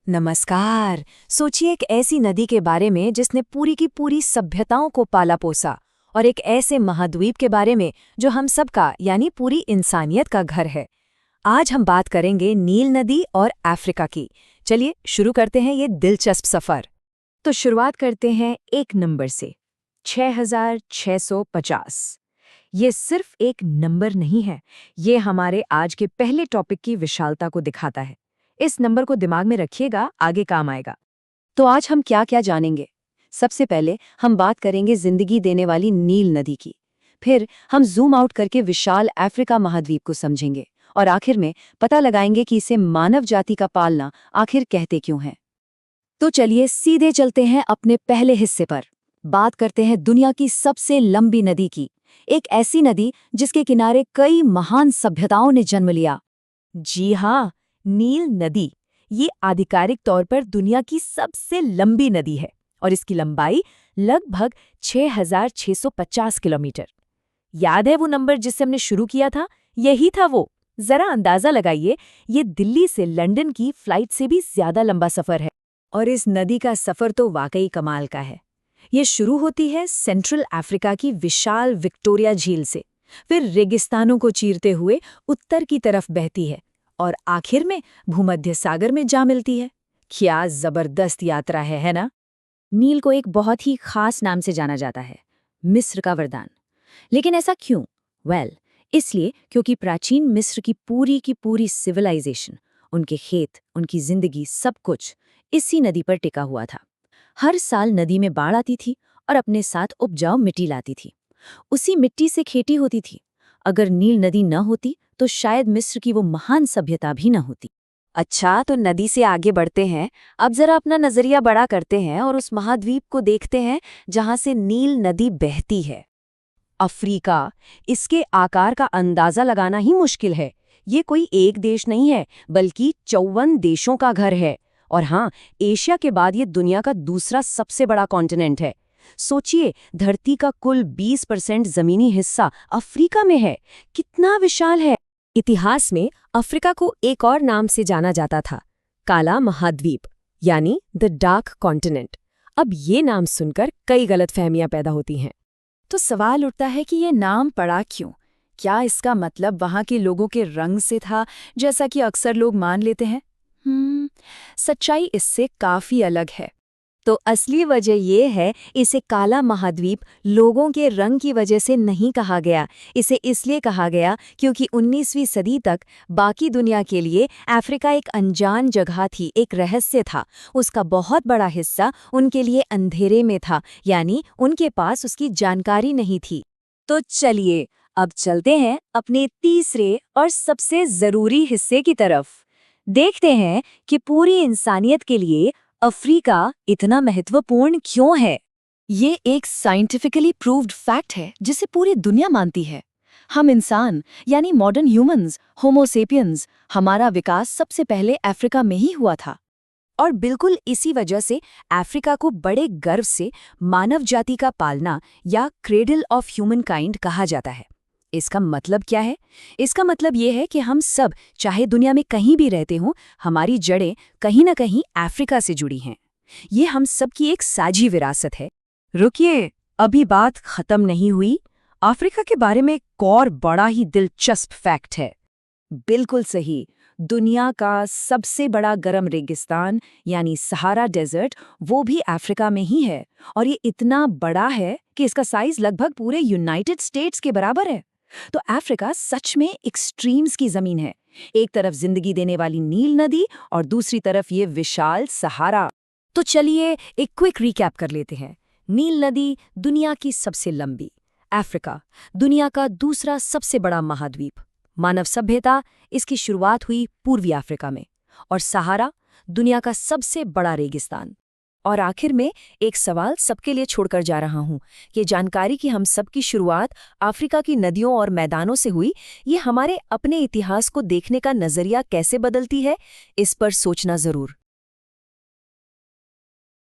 नमस्कार। सोचिए एक ऐसी नदी के बारे में जिसने पूरी की पूरी सभ्यताओं को पाला पोसा, और एक ऐसे महाद्वीप के बारे में जो हम सबका यानी पूरी इंसानियत का घर है। आज हम बात करेंगे नील नदी और अफ्रीका की। चलिए शुरू करते हैं ये दिलचस्प सफर। तो शुरुआत करते हैं एक नंबर से, 6650। ये सिर्फ एक नंबर नहीं है, ये हमारे आज के पहले टॉपिक की विशालता को दिखाता है। इस नंबर को दिमाग में रखिएगा, आगे काम आएगा। तो आज हम क्या क्या जानेंगे? सबसे पहले हम बात करेंगे जिंदगी देने वाली नील नदी की। फिर हम जूम आउट करके विशाल अफ्रीका महाद्वीप को समझेंगे, और आखिर में पता लगाएंगे कि इसे मानव जाति का पालना आखिर कहते क्यों है। तो चलिए सीधे चलते हैं अपने पहले हिस्से पर। बात करते हैं दुनिया की सबसे लंबी नदी की, एक ऐसी नदी जिसके किनारे कई महान सभ्यताओं ने जन्म लिया। जी हाँ, नील नदी। ये आधिकारिक तौर पर दुनिया की सबसे लंबी नदी है और इसकी लंबाई लगभग 6650 किलोमीटर। याद है वो नंबर जिससे हमने शुरू किया था? यही था वो। जरा अंदाजा लगाइए, ये दिल्ली से लंदन की फ्लाइट से भी ज्यादा लंबा सफर है। और इस नदी का सफर तो वाकई कमाल का है। ये शुरू होती है सेंट्रल अफ्रीका की विशाल विक्टोरिया झील से, फिर रेगिस्तानों को चीरते हुए उत्तर की तरफ बहती है और आखिर में भूमध्य सागर में जा मिलती है। क्या जबरदस्त यात्रा है ना? नील को एक बहुत ही खास नाम से जाना जाता है, मिस्र का वरदान। लेकिन ऐसा क्यों? इसलिए क्योंकि प्राचीन मिस्र की पूरी सिविलाइजेशन, उनके खेत, उनकी जिंदगी, सब कुछ इसी नदी पर टिका हुआ था। हर साल नदी में बाढ़ आती थी और अपने साथ उपजाऊ मिट्टी लाती थी। उसी मिट्टी से खेती होती थी। अगर नील नदी न होती तो शायद मिस्र की वो महान सभ्यता भी न होती। अच्छा, तो नदी से आगे बढ़ते हैं। अब जरा अपना नजरिया बड़ा करते हैं और उस महाद्वीप को देखते हैं जहां से नील नदी बहती है। अफ्रीका। इसके आकार का अंदाजा लगाना ही मुश्किल है। ये कोई एक देश नहीं है, बल्कि 54 देशों का घर है। और हाँ, एशिया के बाद ये दुनिया का दूसरा सबसे बड़ा कॉन्टिनेंट है। सोचिए, धरती का कुल 20% जमीनी हिस्सा अफ्रीका में है। कितना विशाल है! इतिहास में अफ्रीका को एक और नाम से जाना जाता था, काला महाद्वीप, यानी द डार्क कॉन्टिनेंट। अब ये नाम सुनकर कई गलतफहमियां पैदा होती हैं। तो सवाल उठता है कि ये नाम पड़ा क्यों? क्या इसका मतलब वहां के लोगों के रंग से था, जैसा कि अक्सर लोग मान लेते हैं? सच्चाई इससे काफी अलग है। तो असली वजह ये है, इसे काला महाद्वीप लोगों के रंग की वजह से नहीं कहा गया। इसे इसलिए कहा गया क्योंकि 19वीं सदी तक बाकी दुनिया के लिए अफ्रीका एक अनजान जगह थी, एक रहस्य था। उसका बहुत बड़ा हिस्सा उनके लिए अंधेरे में था, यानी उनके पास उसकी जानकारी नहीं थी। तो चलिए अब चलते हैं अपने तीसरे और सबसे जरूरी हिस्से की तरफ। देखते हैं कि पूरी इंसानियत के लिए अफ्रीका इतना महत्वपूर्ण क्यों है। ये एक साइंटिफिकली प्रूव्ड फैक्ट है जिसे पूरी दुनिया मानती है। हम इंसान यानी मॉडर्न ह्यूमंस, होमो सेपियंस, हमारा विकास सबसे पहले अफ्रीका में ही हुआ था। और बिल्कुल इसी वजह से अफ्रीका को बड़े गर्व से मानव जाति का पालना या क्रेडल ऑफ ह्यूमन काइंड कहा जाता है। इसका मतलब क्या है? इसका मतलब ये है कि हम सब, चाहे दुनिया में कहीं भी रहते हों, हमारी जड़ें कहीं न कहीं अफ्रीका से जुड़ी हैं। ये हम सब की एक साझी विरासत है। रुकिए, अभी बात खत्म नहीं हुई। अफ्रीका के बारे में एक और बड़ा ही दिलचस्प फैक्ट है। बिल्कुल सही। दुनिया का सबसे बड़ा गर्म रेगिस्तान यानी सहारा डेजर्ट, वो भी अफ्रीका में ही है। और ये इतना बड़ा है कि इसका साइज लगभग पूरे यूनाइटेड स्टेट्स के बराबर है। तो अफ्रीका सच में एक्सट्रीम्स की जमीन है। एक तरफ जिंदगी देने वाली नील नदी और दूसरी तरफ ये विशाल सहारा। तो चलिए एक क्विक रिकैप कर लेते हैं। नील नदी दुनिया की सबसे लंबी, अफ्रीका दुनिया का दूसरा सबसे बड़ा महाद्वीप, मानव सभ्यता इसकी शुरुआत हुई पूर्वी अफ्रीका में, और सहारा दुनिया का सबसे बड़ा रेगिस्तान। और आखिर में एक सवाल सबके लिए छोड़कर जा रहा हूं कि जानकारी की हम सब की शुरुआत अफ्रीका की नदियों और मैदानों से हुई। ये हमारे अपने इतिहास को देखने का नजरिया कैसे बदलती है, इस पर सोचना जरूर।